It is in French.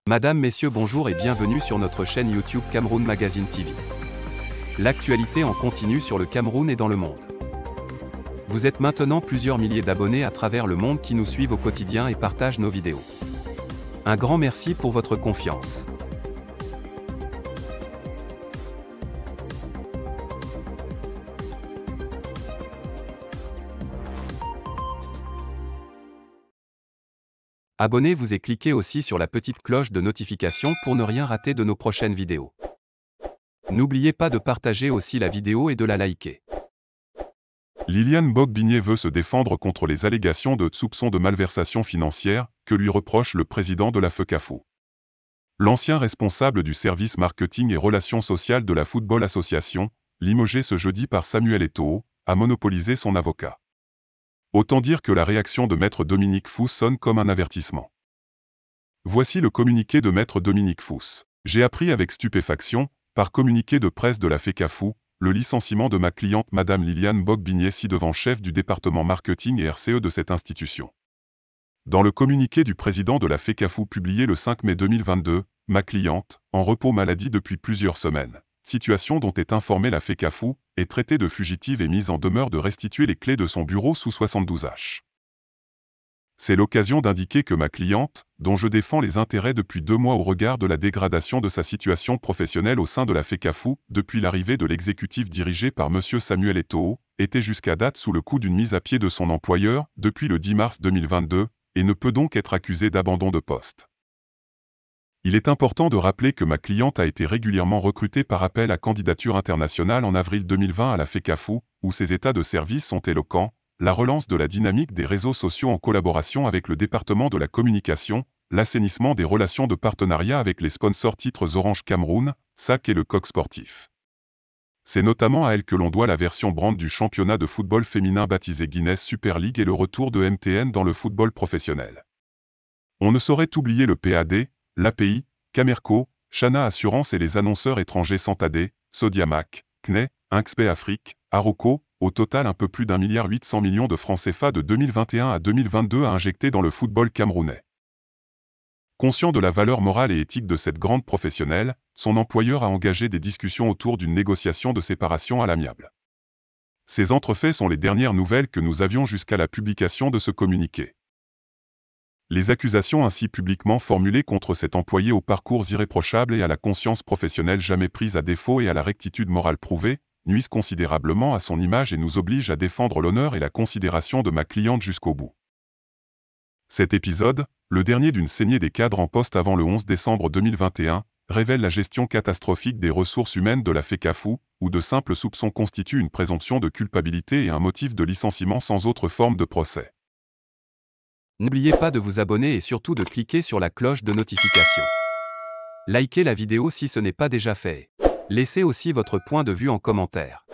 Madame, Messieurs, bonjour et bienvenue sur notre chaîne YouTube Cameroun Magazine TV. L'actualité en continu sur le Cameroun et dans le monde. Vous êtes maintenant plusieurs milliers d'abonnés à travers le monde qui nous suivent au quotidien et partagent nos vidéos. Un grand merci pour votre confiance. Abonnez-vous et cliquez aussi sur la petite cloche de notification pour ne rien rater de nos prochaines vidéos. N'oubliez pas de partager aussi la vidéo et de la liker. Liliane Gbokbinyé veut se défendre contre les allégations de soupçons de malversation financière que lui reproche le président de la FECAFOOT. L'ancien responsable du service marketing et relations sociales de la Football Association, limogé ce jeudi par Samuel Eto'o, a monopolisé son avocat. Autant dire que la réaction de Maître Dominique Fous sonne comme un avertissement. Voici le communiqué de Maître Dominique Fous. J'ai appris avec stupéfaction, par communiqué de presse de la FECAFOOT, le licenciement de ma cliente Madame Liliane Gbokbinyé ci-devant chef du département marketing et RCE de cette institution. Dans le communiqué du président de la FECAFOOT publié le 5 mai 2022, ma cliente, en repos maladie depuis plusieurs semaines, situation dont est informée la FECAFOOT, est traitée de fugitive et mise en demeure de restituer les clés de son bureau sous 72H. C'est l'occasion d'indiquer que ma cliente, dont je défends les intérêts depuis 2 mois au regard de la dégradation de sa situation professionnelle au sein de la FECAFOOT depuis l'arrivée de l'exécutif dirigé par M. Samuel Eto'o, était jusqu'à date sous le coup d'une mise à pied de son employeur depuis le 10 mars 2022 et ne peut donc être accusée d'abandon de poste. Il est important de rappeler que ma cliente a été régulièrement recrutée par appel à candidature internationale en avril 2020 à la FECAFOOT, où ses états de service sont éloquents, la relance de la dynamique des réseaux sociaux en collaboration avec le département de la communication, l'assainissement des relations de partenariat avec les sponsors titres Orange Cameroun, SAC et le Coq Sportif. C'est notamment à elle que l'on doit la version brand du championnat de football féminin baptisé Guinness Super League et le retour de MTN dans le football professionnel. On ne saurait oublier le PAD, l'API, Camerco, Chana Assurance et les annonceurs étrangers Santadé, Sodiamac, CNE, Inxpay Afrique, Aroco, au total un peu plus d'1,8 milliard de francs CFA de 2021 à 2022 à injecter dans le football camerounais. Conscient de la valeur morale et éthique de cette grande professionnelle, son employeur a engagé des discussions autour d'une négociation de séparation à l'amiable. Ces entrefaits sont les dernières nouvelles que nous avions jusqu'à la publication de ce communiqué. Les accusations ainsi publiquement formulées contre cet employé aux parcours irréprochables et à la conscience professionnelle jamais prise à défaut et à la rectitude morale prouvée, nuisent considérablement à son image et nous obligent à défendre l'honneur et la considération de ma cliente jusqu'au bout. Cet épisode, le dernier d'une saignée des cadres en poste avant le 11 décembre 2021, révèle la gestion catastrophique des ressources humaines de la FECAFOOT, où de simples soupçons constituent une présomption de culpabilité et un motif de licenciement sans autre forme de procès. N'oubliez pas de vous abonner et surtout de cliquer sur la cloche de notification. Likez la vidéo si ce n'est pas déjà fait. Laissez aussi votre point de vue en commentaire.